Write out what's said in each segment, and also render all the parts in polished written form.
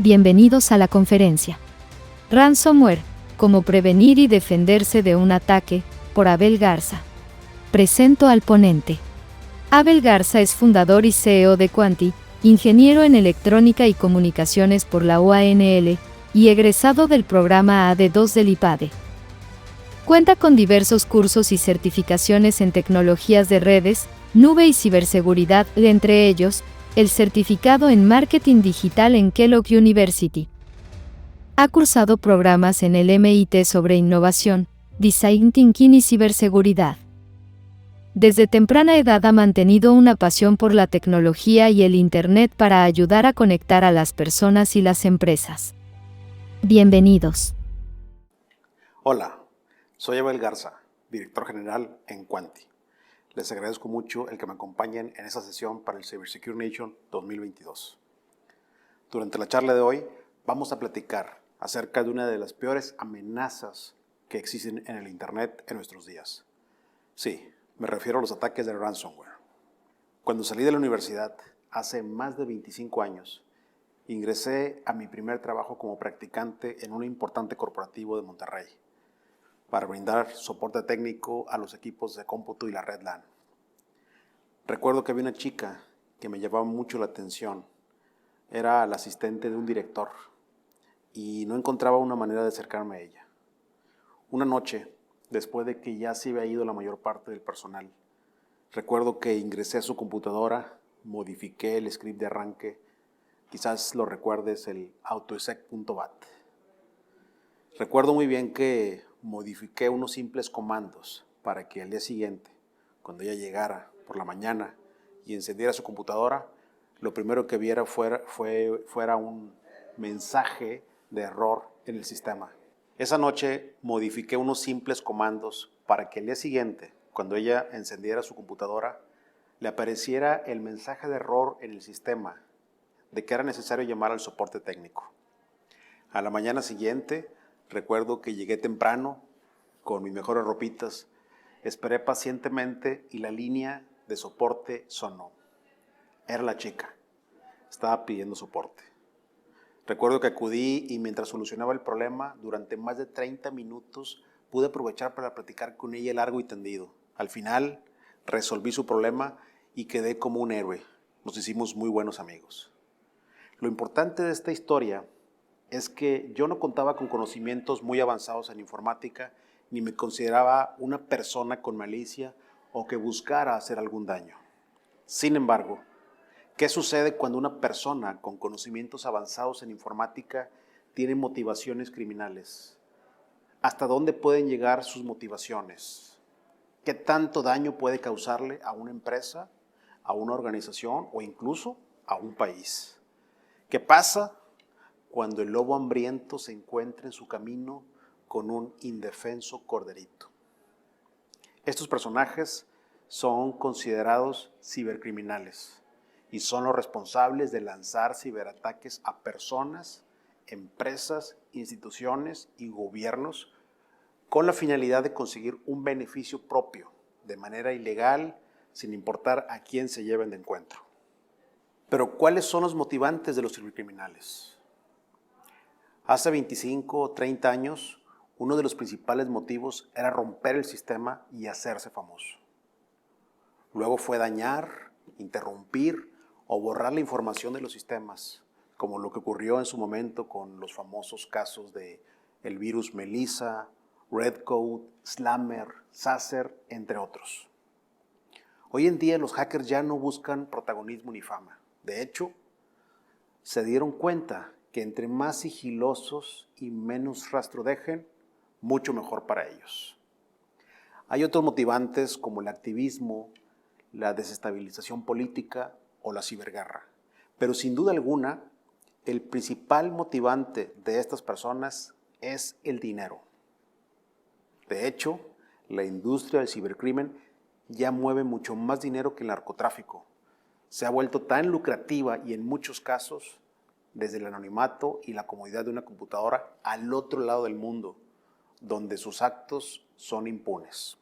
Bienvenidos a la conferencia. Ransomware, cómo prevenir y defenderse de un ataque, por Abel Garza. Presento al ponente. Abel Garza es fundador y CEO de Quanti, ingeniero en electrónica y comunicaciones por la UANL, y egresado del programa AD2 del IPADE. Cuenta con diversos cursos y certificaciones en tecnologías de redes, nube y ciberseguridad, entre ellos, el certificado en Marketing Digital en Kellogg University. Ha cursado programas en el MIT sobre innovación, Design Thinking y ciberseguridad. Desde temprana edad ha mantenido una pasión por la tecnología y el Internet para ayudar a conectar a las personas y las empresas. Bienvenidos. Hola, soy Abel Garza, director general en Quanti. Les agradezco mucho el que me acompañen en esta sesión para el Cybersecure Nation 2022. Durante la charla de hoy vamos a platicar acerca de una de las peores amenazas que existen en el Internet en nuestros días. Sí, me refiero a los ataques de ransomware. Cuando salí de la universidad, hace más de 25 años, ingresé a mi primer trabajo como practicante en un importante corporativo de Monterrey, para brindar soporte técnico a los equipos de cómputo y la red LAN. Recuerdo que había una chica que me llamaba mucho la atención. Era la asistente de un director y no encontraba una manera de acercarme a ella. Una noche, después de que ya se había ido la mayor parte del personal, recuerdo que ingresé a su computadora, modifiqué el script de arranque, quizás lo recuerdes, el autoexec.bat. Recuerdo muy bien que modifiqué unos simples comandos para que al día siguiente, cuando ella llegara por la mañana y encendiera su computadora, lo primero que viera fuera un mensaje de error en el sistema. Esa noche modifiqué unos simples comandos para que al día siguiente, cuando ella encendiera su computadora, le apareciera el mensaje de error en el sistema de que era necesario llamar al soporte técnico. A la mañana siguiente, recuerdo que llegué temprano, con mis mejores ropitas, esperé pacientemente y la línea de soporte sonó. Era la chica, estaba pidiendo soporte. Recuerdo que acudí y mientras solucionaba el problema, durante más de 30 minutos, pude aprovechar para platicar con ella largo y tendido. Al final, resolví su problema y quedé como un héroe. Nos hicimos muy buenos amigos. Lo importante de esta historia es que yo no contaba con conocimientos muy avanzados en informática, ni me consideraba una persona con malicia o que buscara hacer algún daño. Sin embargo, ¿qué sucede cuando una persona con conocimientos avanzados en informática tiene motivaciones criminales? ¿Hasta dónde pueden llegar sus motivaciones? ¿Qué tanto daño puede causarle a una empresa, a una organización o incluso a un país? ¿Qué pasa cuando el lobo hambriento se encuentra en su camino con un indefenso corderito? Estos personajes son considerados cibercriminales y son los responsables de lanzar ciberataques a personas, empresas, instituciones y gobiernos con la finalidad de conseguir un beneficio propio de manera ilegal, sin importar a quién se lleven de encuentro. Pero ¿cuáles son los motivantes de los cibercriminales? Hace 25 o 30 años, uno de los principales motivos era romper el sistema y hacerse famoso. Luego fue dañar, interrumpir o borrar la información de los sistemas, como lo que ocurrió en su momento con los famosos casos de el virus Melissa, Redcode, Slammer, Sasser, entre otros. Hoy en día los hackers ya no buscan protagonismo ni fama. De hecho, se dieron cuenta que entre más sigilosos y menos rastro dejen, mucho mejor para ellos. Hay otros motivantes como el activismo, la desestabilización política o la ciberguerra. Pero sin duda alguna, el principal motivante de estas personas es el dinero. De hecho, la industria del cibercrimen ya mueve mucho más dinero que el narcotráfico. Se ha vuelto tan lucrativa y en muchos casos, desde el anonimato y la comodidad de una computadora al otro lado del mundo, donde sus actos son impunes.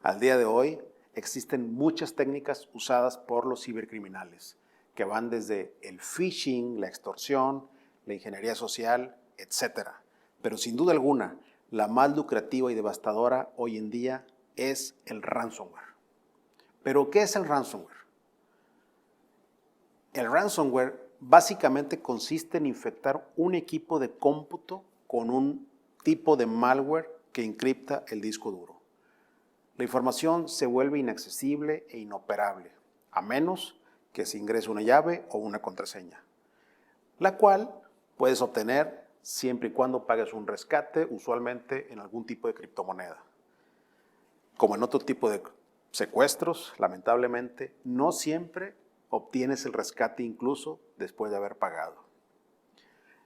Al día de hoy, existen muchas técnicas usadas por los cibercriminales que van desde el phishing, la extorsión, la ingeniería social, etc. Pero sin duda alguna, la más lucrativa y devastadora hoy en día es el ransomware. ¿Pero qué es el ransomware? El ransomware básicamente consiste en infectar un equipo de cómputo con un tipo de malware que encripta el disco duro. La información se vuelve inaccesible e inoperable, a menos que se ingrese una llave o una contraseña, la cual puedes obtener siempre y cuando pagues un rescate, usualmente en algún tipo de criptomoneda. Como en otro tipo de secuestros, lamentablemente, no siempre obtienes el rescate incluso después de haber pagado.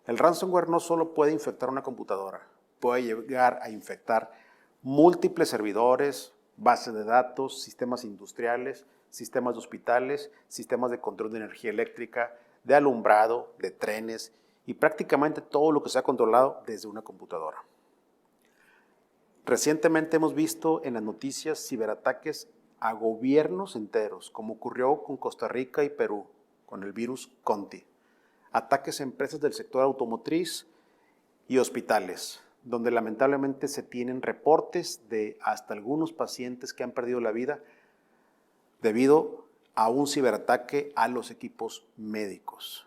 El ransomware no solo puede infectar una computadora, puede llegar a infectar múltiples servidores, bases de datos, sistemas industriales, sistemas de hospitales, sistemas de control de energía eléctrica, de alumbrado, de trenes y prácticamente todo lo que se ha controlado desde una computadora. Recientemente hemos visto en las noticias ciberataques a gobiernos enteros, como ocurrió con Costa Rica y Perú, con el virus Conti. Ataques a empresas del sector automotriz y hospitales, donde lamentablemente se tienen reportes de hasta algunos pacientes que han perdido la vida debido a un ciberataque a los equipos médicos.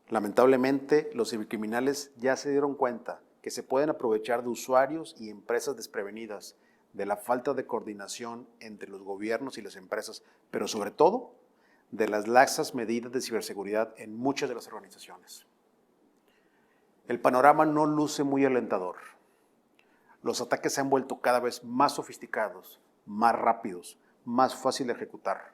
Lamentablemente, los cibercriminales ya se dieron cuenta que se pueden aprovechar de usuarios y empresas desprevenidas, de la falta de coordinación entre los gobiernos y las empresas, pero sobre todo de las laxas medidas de ciberseguridad en muchas de las organizaciones. El panorama no luce muy alentador. Los ataques se han vuelto cada vez más sofisticados, más rápidos, más fácil de ejecutar.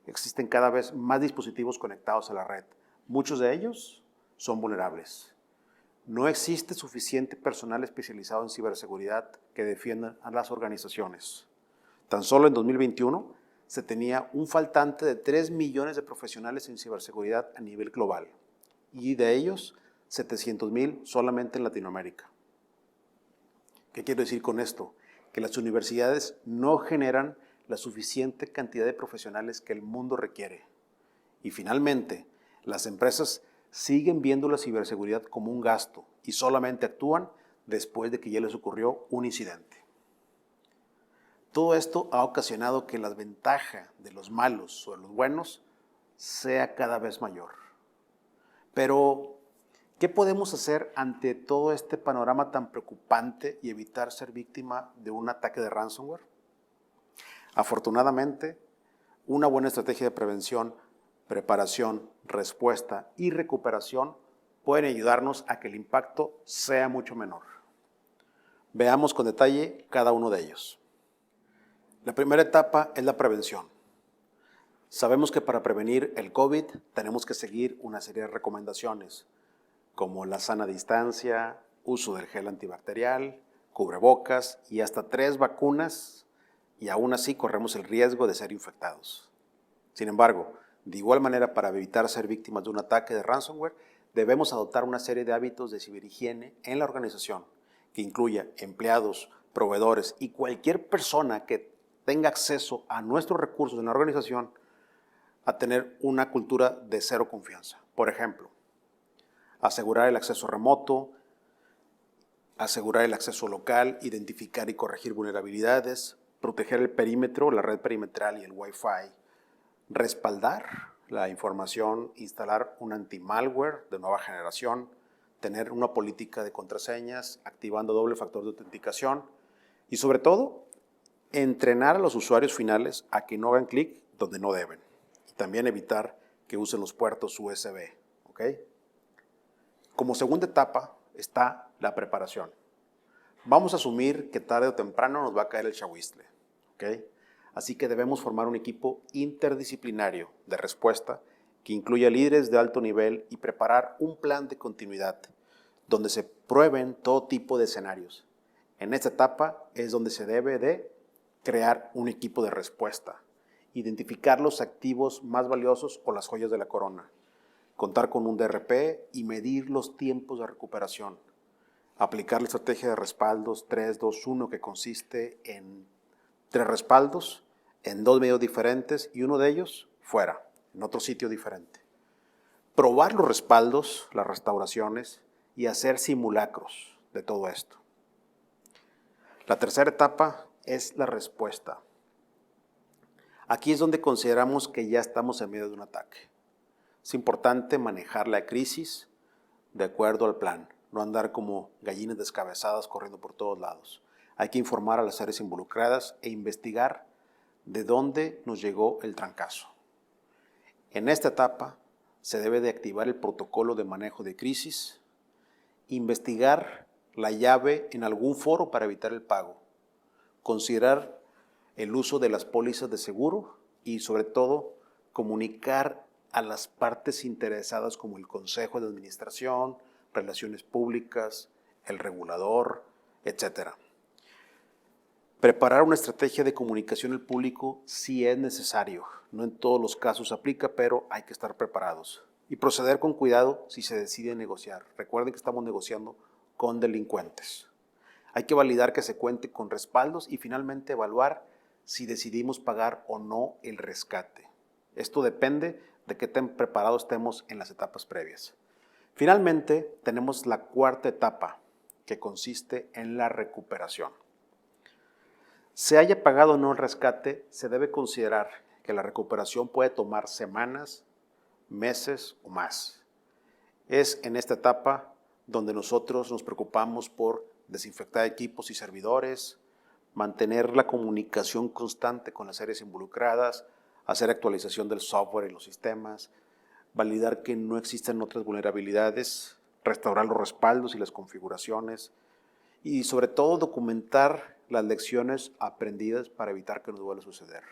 Existen cada vez más dispositivos conectados a la red. Muchos de ellos son vulnerables. No existe suficiente personal especializado en ciberseguridad que defienda a las organizaciones. Tan solo en 2021 se tenía un faltante de 3 millones de profesionales en ciberseguridad a nivel global y de ellos 700,000 solamente en Latinoamérica. ¿Qué quiero decir con esto? Que las universidades no generan la suficiente cantidad de profesionales que el mundo requiere. Y finalmente, las empresas siguen viendo la ciberseguridad como un gasto y solamente actúan después de que ya les ocurrió un incidente. Todo esto ha ocasionado que la ventaja de los malos sobre los buenos sea cada vez mayor. Pero, ¿qué podemos hacer ante todo este panorama tan preocupante y evitar ser víctima de un ataque de ransomware? Afortunadamente, una buena estrategia de prevención, preparación, respuesta y recuperación pueden ayudarnos a que el impacto sea mucho menor. Veamos con detalle cada uno de ellos. La primera etapa es la prevención. Sabemos que para prevenir el COVID tenemos que seguir una serie de recomendaciones, como la sana distancia, uso del gel antibacterial, cubrebocas y hasta 3 vacunas, y aún así corremos el riesgo de ser infectados. Sin embargo, de igual manera, para evitar ser víctimas de un ataque de ransomware, debemos adoptar una serie de hábitos de ciberhigiene en la organización, que incluya empleados, proveedores y cualquier persona que tenga acceso a nuestros recursos en la organización, a tener una cultura de cero confianza. Por ejemplo, asegurar el acceso remoto, asegurar el acceso local, identificar y corregir vulnerabilidades, proteger el perímetro, la red perimetral y el Wi-Fi, respaldar la información, instalar un anti-malware de nueva generación, tener una política de contraseñas, activando doble factor de autenticación y sobre todo, entrenar a los usuarios finales a que no hagan clic donde no deben y también evitar que usen los puertos USB. ¿Okay? Como segunda etapa está la preparación. Vamos a asumir que tarde o temprano nos va a caer el chahuizcle. ¿Okay? Así que debemos formar un equipo interdisciplinario de respuesta que incluya líderes de alto nivel y preparar un plan de continuidad donde se prueben todo tipo de escenarios. En esta etapa es donde se debe de crear un equipo de respuesta, identificar los activos más valiosos o las joyas de la corona, contar con un DRP y medir los tiempos de recuperación, aplicar la estrategia de respaldos 3-2-1 que consiste en 3 respaldos en 2 medios diferentes y uno de ellos fuera, en otro sitio diferente. Probar los respaldos, las restauraciones y hacer simulacros de todo esto. La tercera etapa es la respuesta. Aquí es donde consideramos que ya estamos en medio de un ataque. Es importante manejar la crisis de acuerdo al plan, no andar como gallinas descabezadas corriendo por todos lados. Hay que informar a las áreas involucradas e investigar de dónde nos llegó el trancazo. En esta etapa se debe de activar el protocolo de manejo de crisis, investigar la llave en algún foro para evitar el pago, considerar el uso de las pólizas de seguro y sobre todo comunicar a las partes interesadas como el Consejo de Administración, Relaciones Públicas, el regulador, etc. Preparar una estrategia de comunicación al público si es necesario. No en todos los casos aplica, pero hay que estar preparados. Y proceder con cuidado si se decide negociar. Recuerden que estamos negociando con delincuentes. Hay que validar que se cuente con respaldos y finalmente evaluar si decidimos pagar o no el rescate. Esto depende de qué tan preparados estemos en las etapas previas. Finalmente, tenemos la cuarta etapa, que consiste en la recuperación. Se haya pagado o no el rescate, se debe considerar que la recuperación puede tomar semanas, meses o más. Es en esta etapa donde nosotros nos preocupamos por desinfectar equipos y servidores, mantener la comunicación constante con las áreas involucradas, hacer actualización del software y los sistemas, validar que no existen otras vulnerabilidades, restaurar los respaldos y las configuraciones y sobre todo documentar las lecciones aprendidas para evitar que nos vuelva a suceder.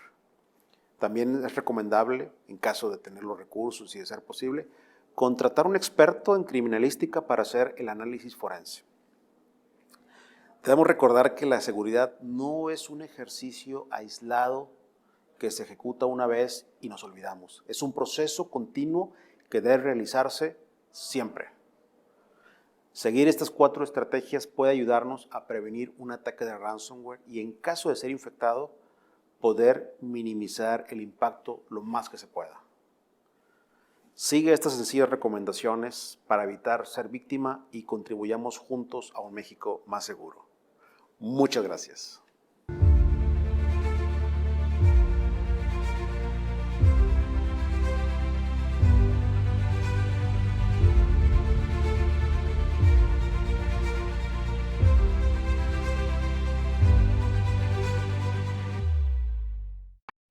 También es recomendable, en caso de tener los recursos y de ser posible, contratar un experto en criminalística para hacer el análisis forense. Debemos recordar que la seguridad no es un ejercicio aislado que se ejecuta una vez y nos olvidamos. Es un proceso continuo que debe realizarse siempre. Seguir estas 4 estrategias puede ayudarnos a prevenir un ataque de ransomware y en caso de ser infectado, poder minimizar el impacto lo más que se pueda. Sigue estas sencillas recomendaciones para evitar ser víctima y contribuyamos juntos a un México más seguro. Muchas gracias.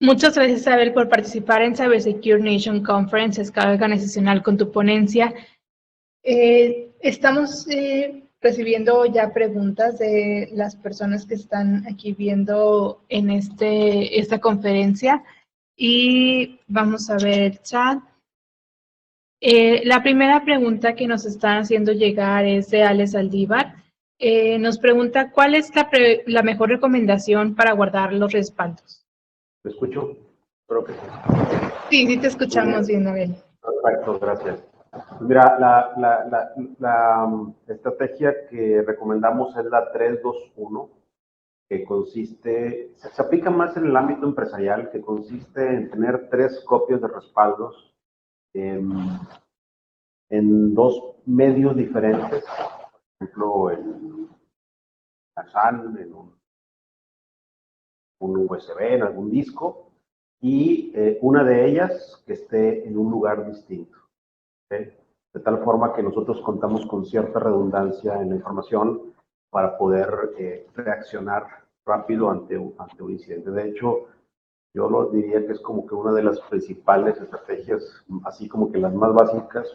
Muchas gracias, Abel, por participar en Cybersecure Nation Conference, escala organizacional, con tu ponencia. Estamos recibiendo ya preguntas de las personas que están aquí viendo en esta conferencia y vamos a ver el chat. La primera pregunta que nos están haciendo llegar es de Alex Aldívar. Nos pregunta, ¿cuál es la mejor recomendación para guardar los respaldos? ¿Me escucho? Creo que sí. Sí, te escuchamos bien, Abel. Perfecto, gracias. Mira, la estrategia que recomendamos es la 3-2-1, que consiste, se aplica más en el ámbito empresarial, que consiste en tener 3 copias de respaldos en 2 medios diferentes, por ejemplo, en la SAN, en un USB, en algún disco, y una de ellas que esté en un lugar distinto. ¿Okay? De tal forma que nosotros contamos con cierta redundancia en la información para poder reaccionar rápido ante un incidente. De hecho, yo lo diría que es como que una de las principales estrategias, así como que las más básicas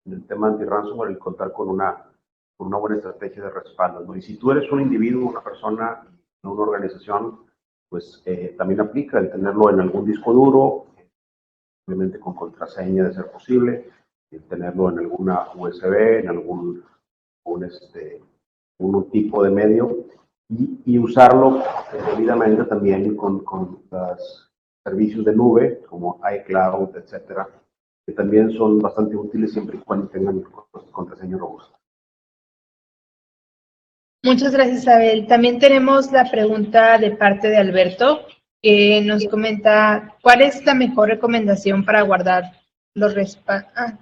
en el tema anti-ransomware, el contar con una buena estrategia de respaldo, ¿no? Y si tú eres un individuo, una persona, una organización, pues también aplica el tenerlo en algún disco duro, obviamente con contraseña de ser posible, el tenerlo en alguna USB, en algún tipo de medio, y usarlo debidamente también con los servicios de nube, como iCloud, etcétera, que también son bastante útiles siempre y cuando tengan contraseña robusta. Muchas gracias, Abel. También tenemos la pregunta de parte de Alberto. nos comenta, ¿cuál es la mejor recomendación para guardar los respaldos?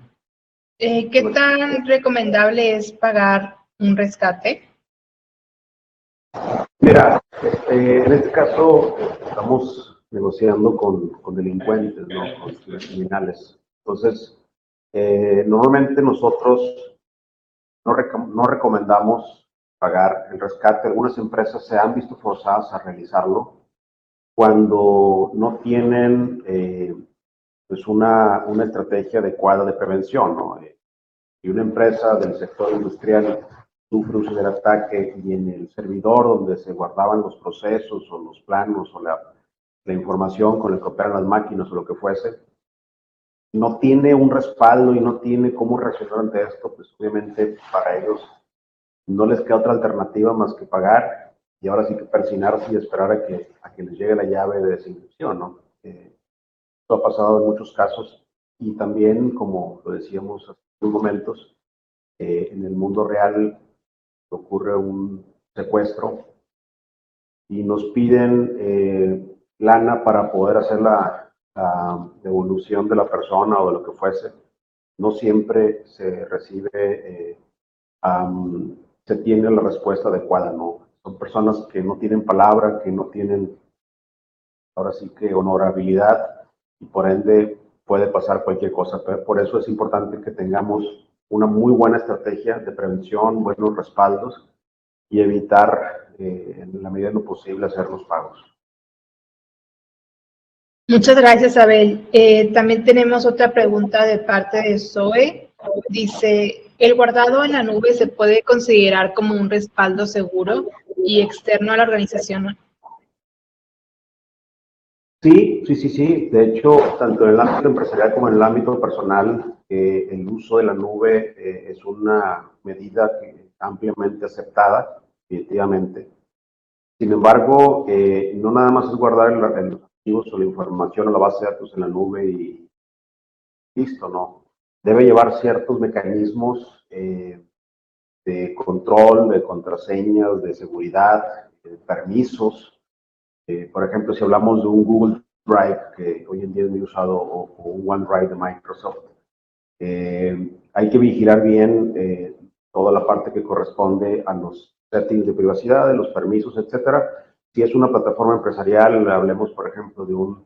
¿Qué tan recomendable es pagar un rescate? Mira, en este caso estamos negociando con delincuentes, ¿no? Con criminales. Entonces, normalmente nosotros no recomendamos pagar el rescate. Algunas empresas se han visto forzadas a realizarlo cuando no tienen pues una estrategia adecuada de prevención, ¿no? Y una empresa del sector industrial sufre un ciberataque y en el servidor donde se guardaban los procesos o los planos o la información con la que operan las máquinas o lo que fuese, no tiene un respaldo y no tiene cómo reaccionar ante esto, pues obviamente para ellos no les queda otra alternativa más que pagar y ahora sí que persinarse y esperar a que les llegue la llave de desinfección, ¿no? Esto ha pasado en muchos casos y también, como lo decíamos hace unos momentos, en el mundo real ocurre un secuestro y nos piden lana para poder hacer la devolución de la persona o de lo que fuese. No siempre se recibe, se tiene la respuesta adecuada, ¿no? Son personas que no tienen palabra, que no tienen, ahora sí que honorabilidad y por ende puede pasar cualquier cosa. Pero por eso es importante que tengamos una muy buena estrategia de prevención, buenos respaldos y evitar, en la medida de lo posible, hacer los pagos. Muchas gracias, Abel. También tenemos otra pregunta de parte de Zoe. Dice, ¿el guardado en la nube se puede considerar como un respaldo seguro y externo a la organización? Sí, sí, sí, sí. De hecho, tanto en el ámbito empresarial como en el ámbito personal, el uso de la nube es una medida ampliamente aceptada, definitivamente. Sin embargo, no nada más es guardar los archivos o la información o la base de datos en la nube y listo, ¿no? Debe llevar ciertos mecanismos de control, de contraseñas, de seguridad, de permisos. Por ejemplo, si hablamos de un Google Drive, que hoy en día es muy usado, o un OneDrive de Microsoft, hay que vigilar bien toda la parte que corresponde a los settings de privacidad, de los permisos, etcétera. Si es una plataforma empresarial, hablemos, por ejemplo, de un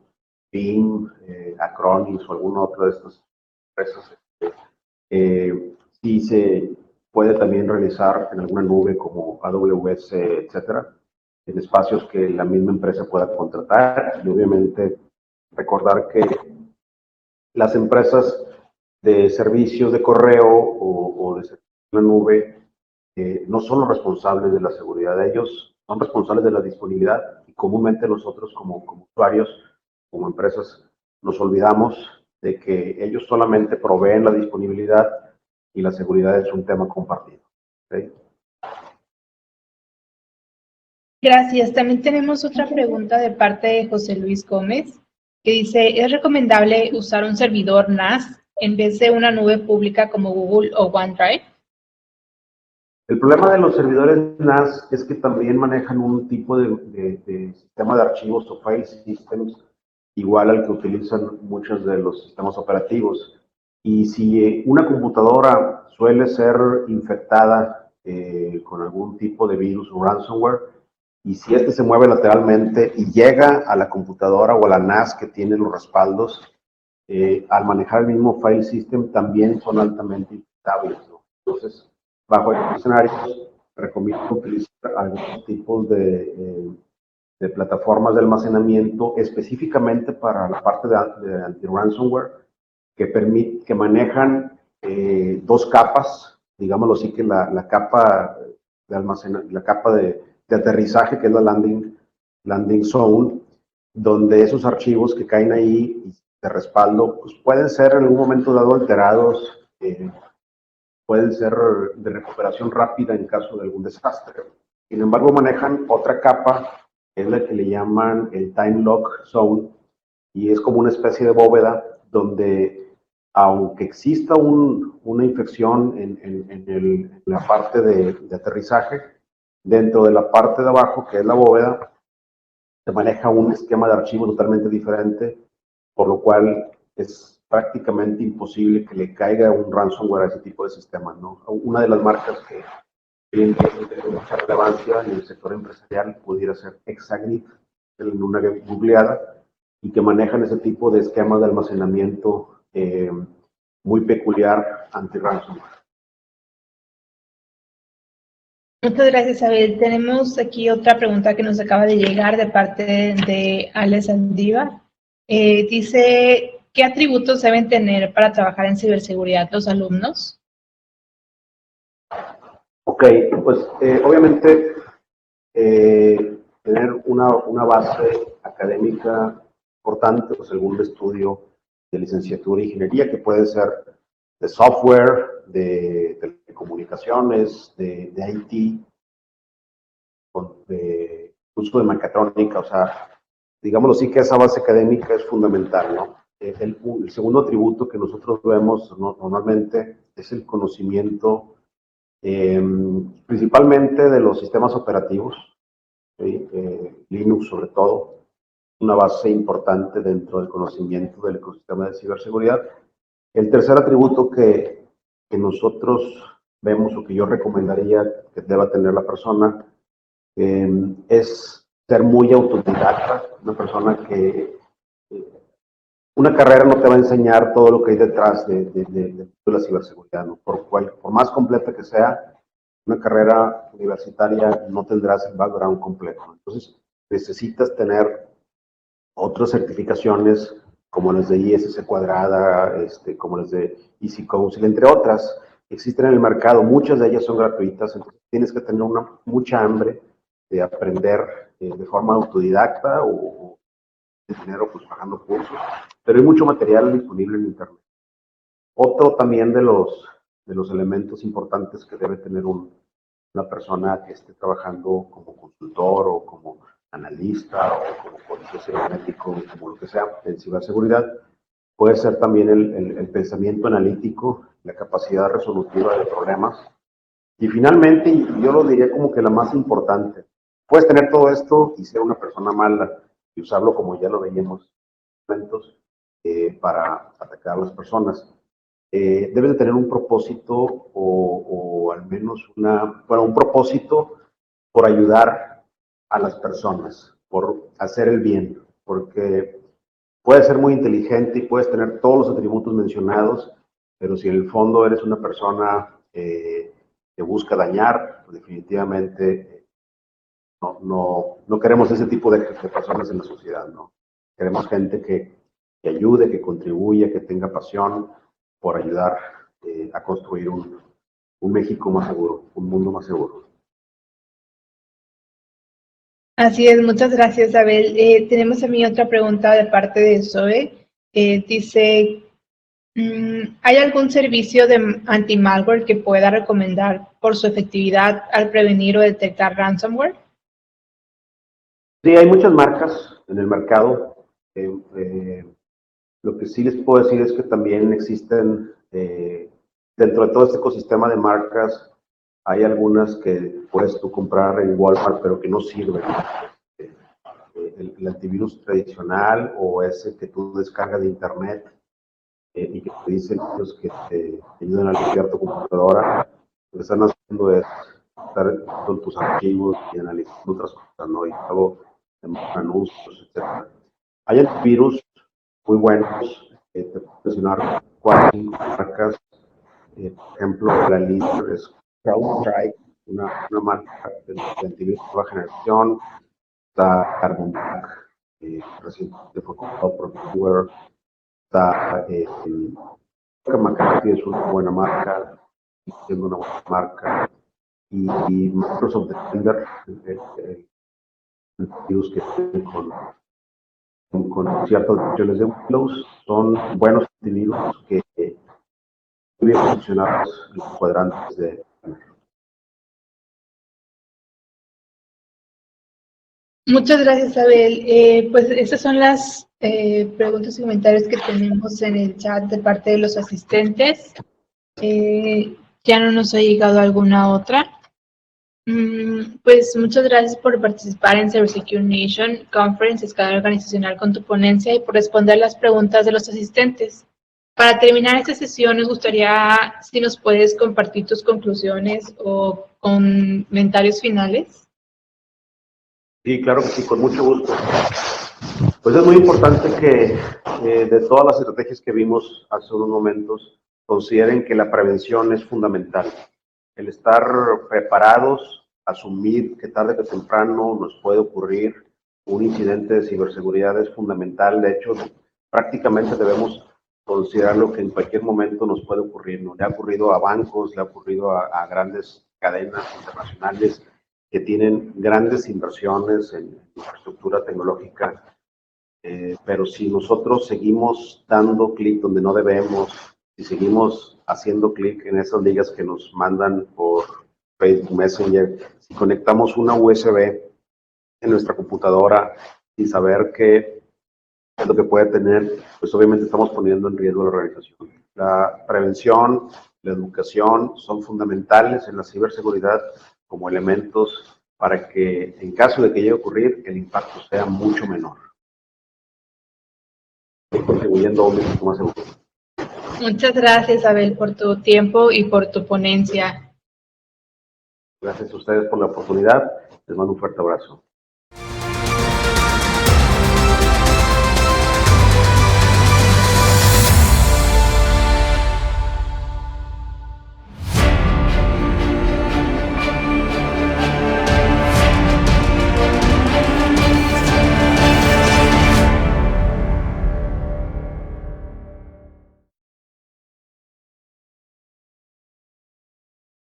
BIM, Acronis o alguna otra de estas empresas, sí se puede también realizar en alguna nube como AWS, etcétera, en espacios que la misma empresa pueda contratar y obviamente recordar que las empresas de servicios de correo o de servicios en la nube no son los responsables de la seguridad de ellos, son responsables de la disponibilidad y comúnmente nosotros como usuarios, como empresas, nos olvidamos de que ellos solamente proveen la disponibilidad y la seguridad es un tema compartido. ¿Okay? Gracias. También tenemos otra pregunta de parte de José Luis Gómez, que dice, ¿es recomendable usar un servidor NAS en vez de una nube pública como Google o OneDrive? El problema de los servidores NAS es que también manejan un tipo de sistema de archivos o file systems igual al que utilizan muchos de los sistemas operativos. Y si una computadora suele ser infectada con algún tipo de virus o ransomware, y si este se mueve lateralmente y llega a la computadora o a la NAS que tiene los respaldos, al manejar el mismo file system también son altamente infectables, ¿no? Entonces, bajo estos escenarios, recomiendo utilizar algunos tipos de plataformas de almacenamiento específicamente para la parte de anti-ransomware que manejan dos capas, digámoslo así, que la capa de la capa de aterrizaje, que es la landing zone, donde esos archivos que caen ahí de respaldo pues pueden ser en algún momento dado alterados, pueden ser de recuperación rápida en caso de algún desastre. Sin embargo, manejan otra capa, que es la que le llaman el time lock zone, y es como una especie de bóveda donde, aunque exista una infección en la parte de aterrizaje, dentro de la parte de abajo, que es la bóveda, se maneja un esquema de archivo totalmente diferente, por lo cual es prácticamente imposible que le caiga un ransomware a ese tipo de sistemas, ¿no? Una de las marcas que tiene mucha relevancia en el sector empresarial pudiera ser Exagnit, en una googleada, y que manejan ese tipo de esquemas de almacenamiento muy peculiar anti-ransomware. Muchas gracias, Abel. Tenemos aquí otra pregunta que nos acaba de llegar de parte de Alex Andívar. Dice, ¿qué atributos deben tener para trabajar en ciberseguridad los alumnos? Ok, pues obviamente tener una base académica importante, pues algún estudio de licenciatura de ingeniería, que puede ser de software, de telecomunicaciones, de IT, de uso de mecatrónica, o sea, digámoslo así, que esa base académica es fundamental, ¿no? El segundo atributo que nosotros vemos normalmente es el conocimiento principalmente de los sistemas operativos, Linux sobre todo, una base importante dentro del conocimiento del ecosistema de ciberseguridad. El tercer atributo que nosotros vemos o que yo recomendaría que deba tener la persona es ser muy autodidacta, una persona que una carrera no te va a enseñar todo lo que hay detrás de la ciberseguridad, ¿no? Por más completa que sea, una carrera universitaria no tendrás el background completo. Entonces, necesitas tener otras certificaciones como las de ISC cuadrada, como las de Easy Council, entre otras, existen en el mercado. Muchas de ellas son gratuitas, entonces tienes que tener mucha hambre de aprender de forma autodidacta o de dinero pues pagando cursos, pero hay mucho material disponible en internet. Otro también de los elementos importantes que debe tener una persona que esté trabajando como consultor o como analista o como policía cibernético, como lo que sea, en ciberseguridad, puede ser también el pensamiento analítico, la capacidad resolutiva de problemas. Y finalmente, yo lo diría como que la más importante, puedes tener todo esto y ser una persona mala y usarlo como ya lo veíamos para atacar a las personas. Debe de tener un propósito o al menos un propósito por ayudar a las personas, por hacer el bien, porque puedes ser muy inteligente y puedes tener todos los atributos mencionados, pero si en el fondo eres una persona que busca dañar, pues definitivamente no queremos ese tipo de personas en la sociedad, ¿no? Queremos gente que ayude, que contribuya, que tenga pasión por ayudar a construir un México más seguro, un mundo más seguro. Así es, muchas gracias, Abel. Tenemos también otra pregunta de parte de Zoe. Dice, ¿hay algún servicio de anti-malware que pueda recomendar por su efectividad al prevenir o detectar ransomware? Sí, hay muchas marcas en el mercado. Lo que sí les puedo decir es que también existen, dentro de todo este ecosistema de marcas, hay algunas que puedes tú comprar en Walmart, pero que no sirven. El antivirus tradicional o ese que tú descargas de internet y que te dicen que te ayudan a limpiar tu computadora, lo que están haciendo es estar con tus archivos y analizando otras cosas, ¿no? Y luego anuncios, etc. Hay antivirus muy buenos, te puedo mencionar 4 o 5 marcas, por ejemplo, la líder es CrowdStrike, una marca de antivirus de nueva generación. Está Carbon Black, recientemente fue comprado por VMware. Está McAfee, es una buena marca, siendo una buena marca. Y Microsoft Defender, el antivirus que tiene con ciertas versiones de Windows, son buenos antivirus que muy bien posicionados en los cuadrantes de. Muchas gracias, Abel. Pues esas son las preguntas y comentarios que tenemos en el chat de parte de los asistentes. Ya no nos ha llegado alguna otra. Pues muchas gracias por participar en Cybersecure Nation Conference, escala organizacional, con tu ponencia y por responder las preguntas de los asistentes. Para terminar esta sesión, nos gustaría si nos puedes compartir tus conclusiones o comentarios finales. Sí, claro que sí, con mucho gusto. Pues es muy importante que de todas las estrategias que vimos hace unos momentos, consideren que la prevención es fundamental. El estar preparados, asumir que tarde que temprano nos puede ocurrir un incidente de ciberseguridad es fundamental. De hecho, prácticamente debemos considerarlo que en cualquier momento nos puede ocurrir, ¿no? Le ha ocurrido a bancos, le ha ocurrido a grandes cadenas internacionales que tienen grandes inversiones en infraestructura tecnológica. Pero si nosotros seguimos dando clic donde no debemos, si seguimos haciendo clic en esas ligas que nos mandan por Facebook Messenger, si conectamos una USB en nuestra computadora sin saber qué es lo que puede tener, pues obviamente estamos poniendo en riesgo la organización. La prevención, la educación son fundamentales en la ciberseguridad como elementos para que en caso de que llegue a ocurrir, el impacto sea mucho menor. Contribuyendo a un México más seguro. Muchas gracias, Abel, por tu tiempo y por tu ponencia. Gracias a ustedes por la oportunidad. Les mando un fuerte abrazo.